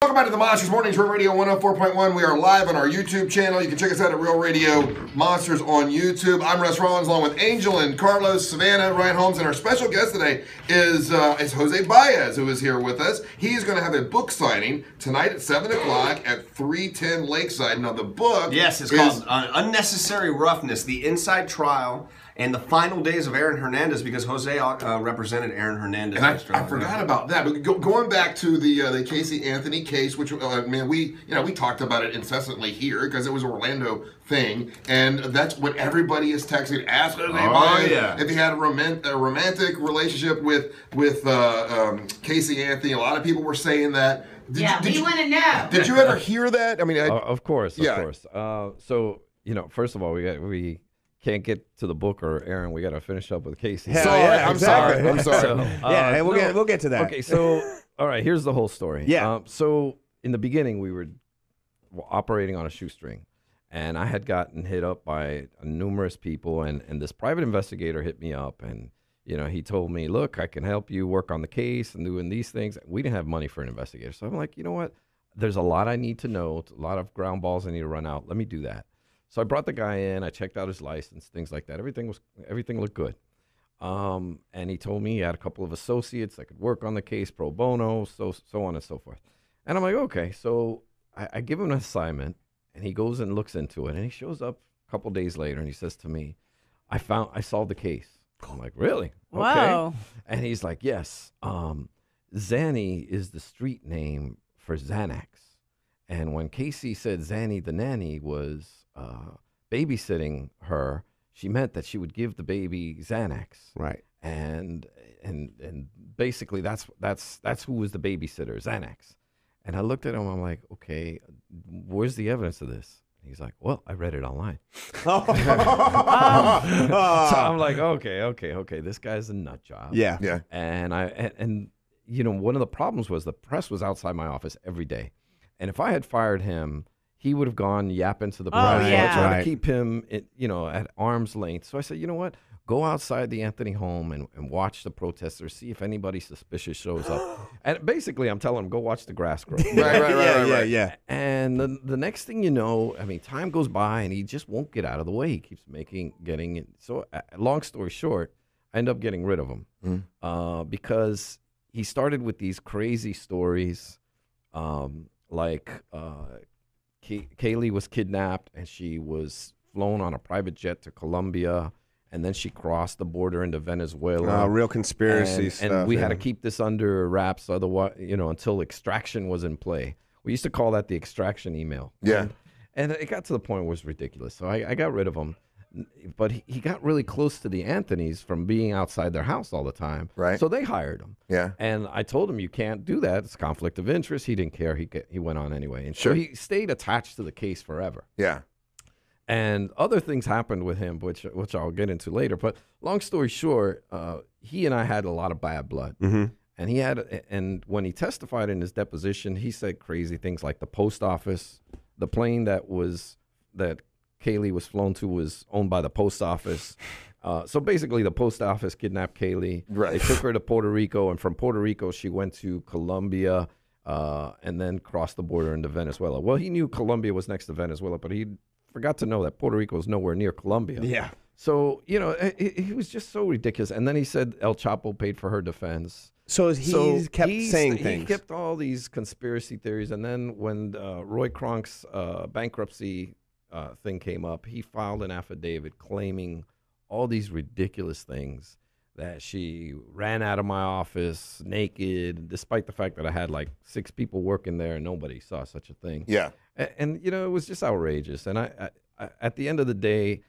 Welcome back to the Monsters Morning Show Radio 104.1. We are live on our YouTube channel. You can check us out at Real Radio Monsters on YouTube. I'm Russ Rollins, along with Angel and Carlos, Savannah, Ryan Holmes, and our special guest today is Jose Baez, who is here with us. He's going to have a book signing tonight at 7 o'clock at 310 Lakeside. Now, the book it's called Unnecessary Roughness, the Inside Trial and the Final Days of Aaron Hernandez, because Jose represented Aaron Hernandez. And I forgot about that. But going back to the Casey Anthony case, which we talked about it incessantly here because it was an Orlando thing, and that's what everybody is texting. Ask Jose Baez if he had a romantic relationship with Casey Anthony. A lot of people were saying that. We want to know. Did you ever hear that? I mean, of course. So first of all, we can't get to the book, or Aaron, we got to finish up with Casey. I'm sorry. We'll get to that. Okay, so all right, here's the whole story. Yeah. So in the beginning, we were operating on a shoestring, and I had gotten hit up by numerous people, and this private investigator hit me up, and he told me, look, I can help you work on the case and doing these things. We didn't have money for an investigator, so I'm like, you know what? There's a lot I need to know, a lot of ground balls I need to run out. Let me do that. So I brought the guy in. I checked out his license, things like that. Everything looked good. And he told me he had a couple of associates that could work on the case pro bono, so on and so forth. And I'm like, okay. So I give him an assignment, and he goes and looks into it. And he shows up a couple days later, and he says to me, I solved the case. I'm like, really? Wow. Okay. And he's like, yes. Zanny is the street name for Xanax. And when Casey said Zanny the nanny was babysitting her, she meant that she would give the baby Xanax. Right. And basically that's who was the babysitter, Xanax. And I looked at him, I'm like, okay, where's the evidence of this? He's like, well, I read it online. So I'm like, okay, this guy's a nut job. Yeah. And one of the problems was the press was outside my office every day. And if I had fired him, he would have gone yapping to the press. So I tried to keep him, at arm's length. So I said, you know what? Go outside the Anthony home and watch the protesters, see if anybody suspicious shows up. And basically, I'm telling him, go watch the grass grow. Right. And the next thing you know, time goes by, and he just won't get out of the way. He keeps getting it. So long story short, I end up getting rid of him because he started with these crazy stories, like Kaylee was kidnapped, and she was flown on a private jet to Colombia, and then she crossed the border into Venezuela. Real conspiracy stuff. And we had to keep this under wraps, otherwise, until extraction was in play. We used to call that the extraction email. Yeah. And it got to the point where it was ridiculous. So I got rid of him. But he got really close to the Anthonys from being outside their house all the time. Right. So they hired him. Yeah. And I told him, you can't do that. It's a conflict of interest. He didn't care. He went on anyway. And so he stayed attached to the case forever. Yeah. And other things happened with him, which I'll get into later. But long story short, he and I had a lot of bad blood. Mm-hmm. And when he testified in his deposition, he said crazy things like the post office, the plane that Kaylee was flown to was owned by the post office. So basically, the post office kidnapped Kaylee. Right. They took her to Puerto Rico, and from Puerto Rico, she went to Colombia and then crossed the border into Venezuela. Well, he knew Colombia was next to Venezuela, but he forgot to know that Puerto Rico is nowhere near Colombia. Yeah. So, he was just so ridiculous. And then he said El Chapo paid for her defense. So he kept saying things. He kept all these conspiracy theories. And then when Roy Kronk's bankruptcy thing came up, he filed an affidavit claiming all these ridiculous things, that she ran out of my office naked, despite the fact that I had like 6 people working there and nobody saw such a thing. Yeah. And it was just outrageous. And I at the end of the day,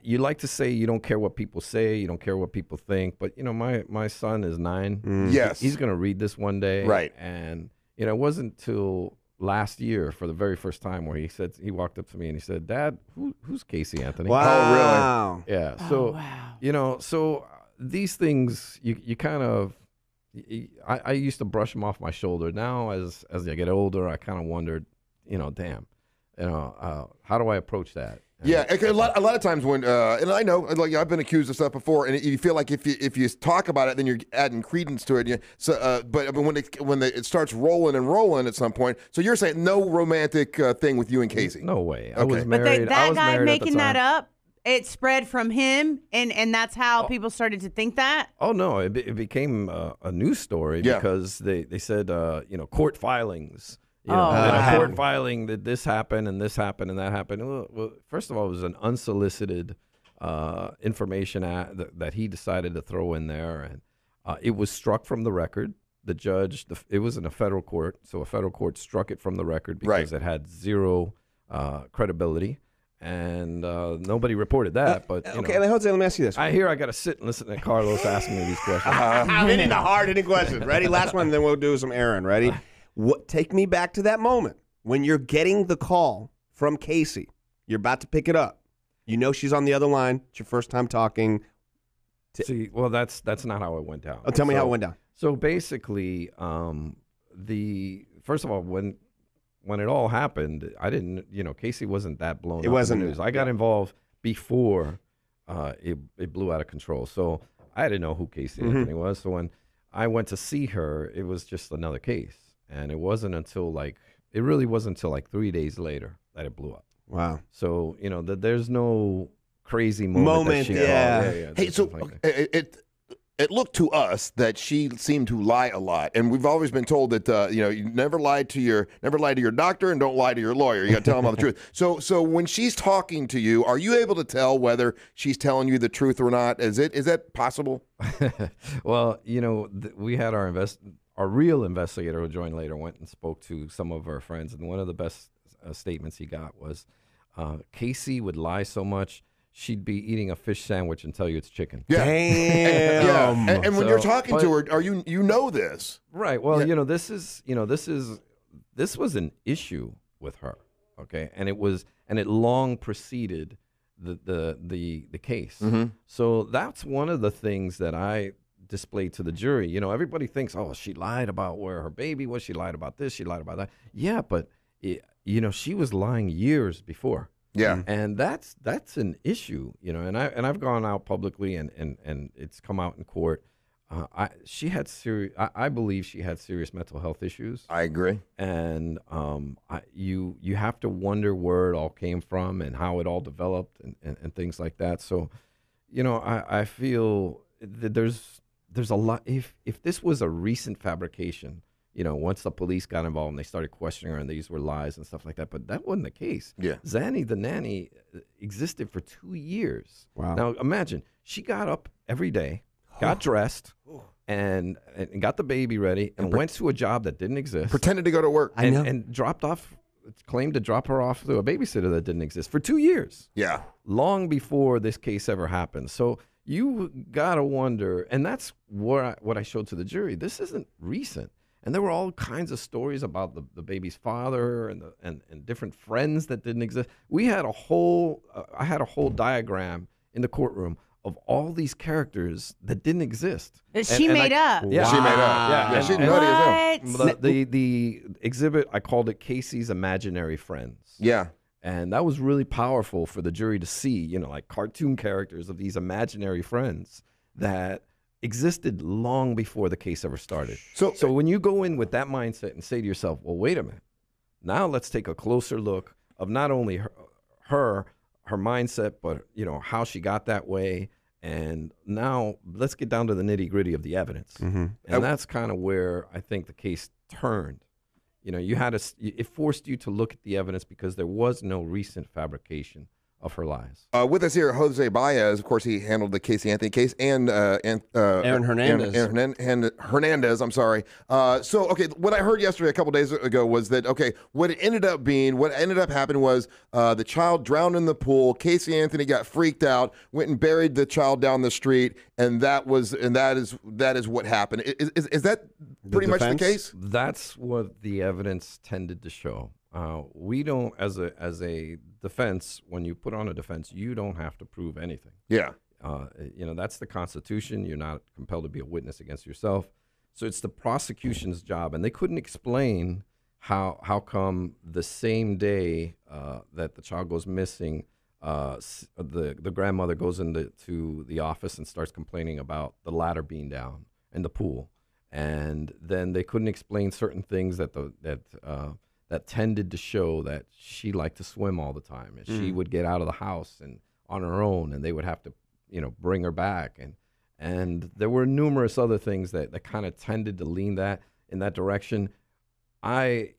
you like to say you don't care what people say, you don't care what people think, but my son is 9. Yes. He's going to read this one day. Right. And it wasn't till last year for the very first time where he walked up to me and he said, "Dad, who's Casey Anthony?" Wow. Oh, really? Yeah. So, so these things you kind of, I used to brush them off my shoulder. Now, as I get older, I kind of wondered, damn, how do I approach that? Yeah, a lot of times when, and I know, like I've been accused of stuff before, and you feel like if you talk about it, then you're adding credence to it. But when it starts rolling and rolling at some point, so you're saying no romantic thing with you and Casey? No way. Okay. I was married. But that guy married making that up, it spread from him, and that's how people started to think that? Oh, no. It became a news story because they said, court filings. In a court filing that this happened and this happened and that happened. Well, first of all, it was an unsolicited information that he decided to throw in there, and it was struck from the record. The judge, it was in a federal court, so a federal court struck it from the record because it had zero credibility, and nobody reported that. But okay, Jose, let me ask you this. I got to sit and listen to Carlos asking me these questions. I'm hitting the hard-hitting questions. Ready? Last one, then we'll do some Aaron. Ready? Take me back to that moment when you're getting the call from Casey. You're about to pick it up. You know she's on the other line. It's your first time talking. See, well, that's not how it went down. Tell me how it went down. So basically, first of all, when it all happened, I didn't, Casey wasn't that blown up. It wasn't news. I got involved before it blew out of control. So I didn't know who Casey Anthony was. So when I went to see her, it was just another case. And it wasn't until it really wasn't until 3 days later that it blew up. Wow. So, there's no crazy moment. Hey, so it looked to us that she seemed to lie a lot, and we've always been told that you never lie to your doctor and don't lie to your lawyer. You got to tell them all the truth. So when she's talking to you, are you able to tell whether she's telling you the truth or not? Is that possible? Well, we had our real investigator who joined later went and spoke to some of our friends, and one of the best statements he got was, Casey would lie so much she'd be eating a fish sandwich and tell you it's chicken. Yeah. Damn. And when you're talking to her, are you know this? Right. Well, this was an issue with her. Okay, and it long preceded the case. Mm-hmm. So that's one of the things that I displayed to the jury. Everybody thinks, oh, she lied about where her baby was. She lied about this. She lied about that. Yeah, but she was lying years before. Yeah, and that's an issue. And I've gone out publicly and it's come out in court. I believe she had serious mental health issues. I agree. And you have to wonder where it all came from and how it all developed and things like that. So, I feel that there's a lot. If this was a recent fabrication, once the police got involved and they started questioning her and these were lies and stuff like that, but that wasn't the case. Yeah. Zanny the nanny existed for 2 years. Wow. Now imagine, she got up every day, got dressed, and got the baby ready and went to a job that didn't exist. Pretended to go to work. And dropped off, claimed to drop her off to a babysitter that didn't exist for 2 years. Yeah. Long before this case ever happened. So you got to wonder, and that's what I showed to the jury. This isn't recent. And there were all kinds of stories about the baby's father and different friends that didn't exist. We had I had a whole diagram in the courtroom of all these characters that didn't exist. That she made up. Yeah, she made up. Yeah, she's nutty as hell. The exhibit, I called it Casey's Imaginary Friends. Yeah. And that was really powerful for the jury to see, like cartoon characters of these imaginary friends that existed long before the case ever started. So when you go in with that mindset and say to yourself, well, wait a minute, now let's take a closer look of not only her mindset, but how she got that way. And now let's get down to the nitty gritty of the evidence. Mm-hmm. And that's kind of where I think the case turned. It forced you to look at the evidence because there was no recent fabrication of her lies. With us here, Jose Baez. Of course, he handled the Casey Anthony case, and Aaron Hernandez. Aaron Hernandez. I'm sorry. Okay, what I heard yesterday, a couple days ago, was that what ended up happening was the child drowned in the pool. Casey Anthony got freaked out, went and buried the child down the street, and that is what happened. Is that pretty much the case? That's what the evidence tended to show. We don't, as a defense, when you put on a defense, you don't have to prove anything. Yeah. That's the Constitution. You're not compelled to be a witness against yourself. So it's the prosecution's job, and they couldn't explain how come the same day that the child goes missing, the grandmother goes to the office and starts complaining about the ladder being down in the pool, and then they couldn't explain certain things that tended to show that she liked to swim all the time, and she would get out of the house and on her own, and they would have to bring her back, and there were numerous other things that kind of tended to lean in that direction. I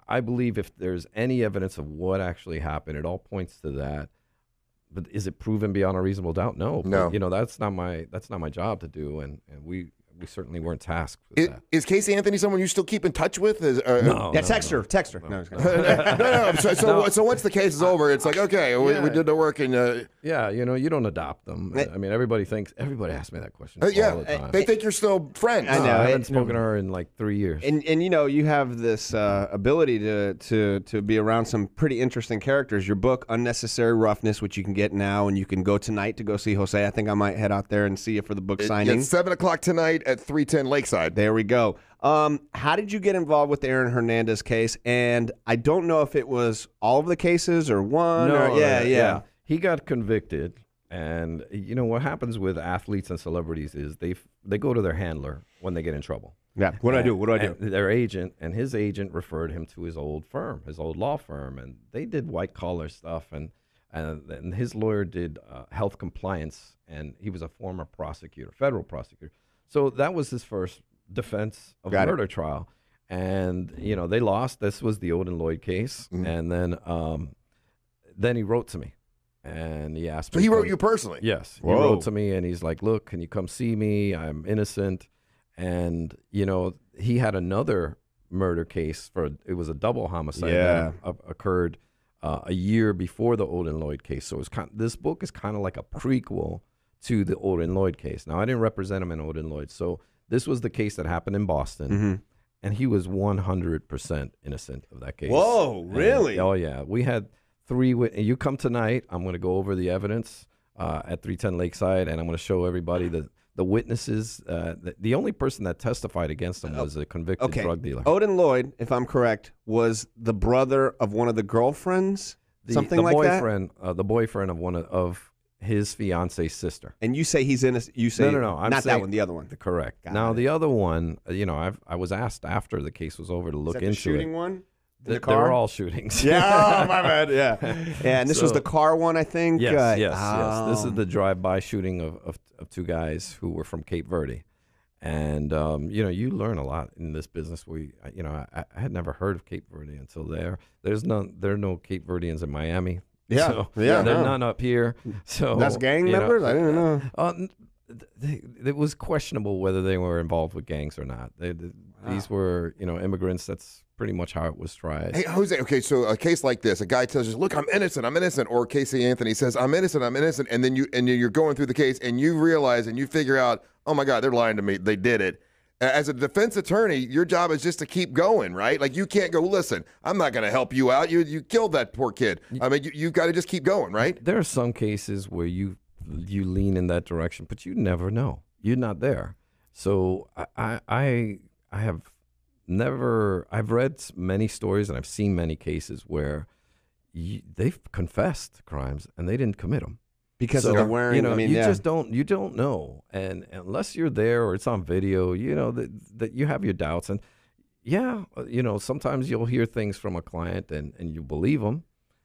believe if there's any evidence of what actually happened, it all points to that. But is it proven beyond a reasonable doubt? No. No. But, that's not my job to do, and we certainly weren't tasked with that. Is Casey Anthony someone you still keep in touch with? No. Text her. No. So once the case is over, it's like, okay, we did the work, and yeah, you don't adopt them. I mean, everybody asks me that question all the time. they think you're still friends. I know. I haven't spoken to her in like 3 years. And you have this ability to be around some pretty interesting characters. Your book, Unnecessary Roughness, which you can get now, and you can go tonight to go see Jose. I think I might head out there and see you for the book signing. It's 7 o'clock tonight at 310 Lakeside. There we go. How did you get involved with the Aaron Hernandez case? And I don't know if it was all of the cases or one. Yeah. He got convicted, and what happens with athletes and celebrities is they go to their handler when they get in trouble. Yeah. What do I do? Their agent and his agent referred him to his old firm, his old law firm, and they did white collar stuff, and his lawyer did health compliance, and he was a former prosecutor, federal prosecutor. So that was his first defense of a murder trial. And, they lost. This was the Odin Lloyd case. Mm-hmm. And then he wrote to me. And he asked me. So he wrote you personally? Yes. Whoa. He wrote to me, and he's like, look, can you come see me? I'm innocent. And, he had another murder case. It was a double homicide that occurred a year before the Odin Lloyd case. So this book is kind of like a prequel to the Odin Lloyd case. Now, I didn't represent him in Odin Lloyd, so this was the case that happened in Boston, and he was 100% innocent of that case. Whoa, really? Oh, yeah. We had 3 you come tonight, I'm going to go over the evidence at 310 Lakeside, and I'm going to show everybody the witnesses. The only person that testified against him was a convicted drug dealer. Odin Lloyd, if I'm correct, was the brother of one of the girlfriends, something like that? The boyfriend of one of his fiance's sister. And you say he's innocent. You say no. I'm not saying, that one, the other one. Correct. Now the other one, I was asked after the case was over to look into the shooting it. one? They were all shootings. Yeah, oh, my bad. Yeah. And this was the car one, I think. Yes. This is the drive-by shooting of 2 guys who were from Cape Verde. And you learn a lot in this business. I had never heard of Cape Verde until there. There are no Cape Verdeans in Miami. Yeah, so they're none up here. So that's gang members. I didn't know. It was questionable whether they were involved with gangs or not. These were immigrants. That's pretty much how it was tried. Hey, Jose. Okay, so a case like this, a guy tells you, "Look, I'm innocent," or Casey Anthony says, "I'm innocent," and then you're going through the case and you realize and you figure out, oh my God, they're lying to me. They did it. As a defense attorney, your job is just to keep going, right? Like, you can't go, listen, I'm not going to help you out. You killed that poor kid. I mean, you got to just keep going, right? There are some cases where you lean in that direction, but you never know. You're not there. So I've read many stories and I've seen many cases where they've confessed crimes and they didn't commit them. Because they're wearing, just don't know. And unless you're there or it's on video, that you have your doubts. And sometimes you'll hear things from a client and you believe them,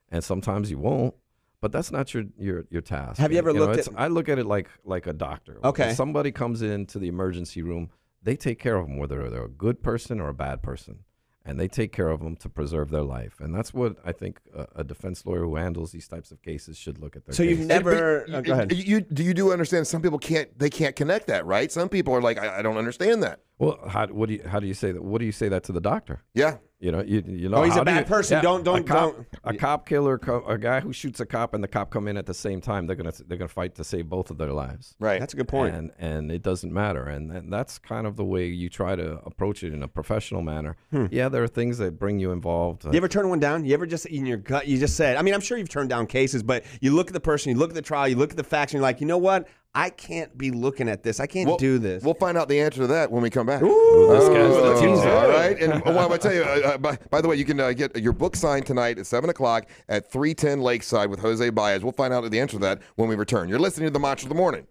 and sometimes you won't. But that's not your task. Have you ever looked at? I look at it like a doctor. Okay. If somebody comes into the emergency room, they take care of them, whether they're a good person or a bad person. And they take care of them to preserve their life. And that's what I think a defense lawyer who handles these types of cases should look at their So case. you've never... go ahead. You do understand some people can't connect that, right? Some people are like, I don't understand that. Well, how do you say that? What do you say that to the doctor? Yeah. You know. Oh, he's a bad person. Yeah, Don't. A cop killer, a guy who shoots a cop, and the cop come in at the same time. They're gonna fight to save both of their lives. Right. That's a good point. And it doesn't matter. And that's kind of the way you try to approach it in a professional manner. Yeah, there are things that bring you involved. You ever turn one down? You ever just in your gut? You just said. I mean, I'm sure you've turned down cases, but you look at the person, you look at the trial, you look at the facts, and you're like, you know what? I can't be looking at this. I can't do this. We'll find out the answer to that when we come back. This guy's the teaser. All right. And well, I'm going to tell you, by the way, you can get your book signed tonight at 7 o'clock at 310 Lakeside with Jose Baez. We'll find out the answer to that when we return. You're listening to The Macho of the Morning.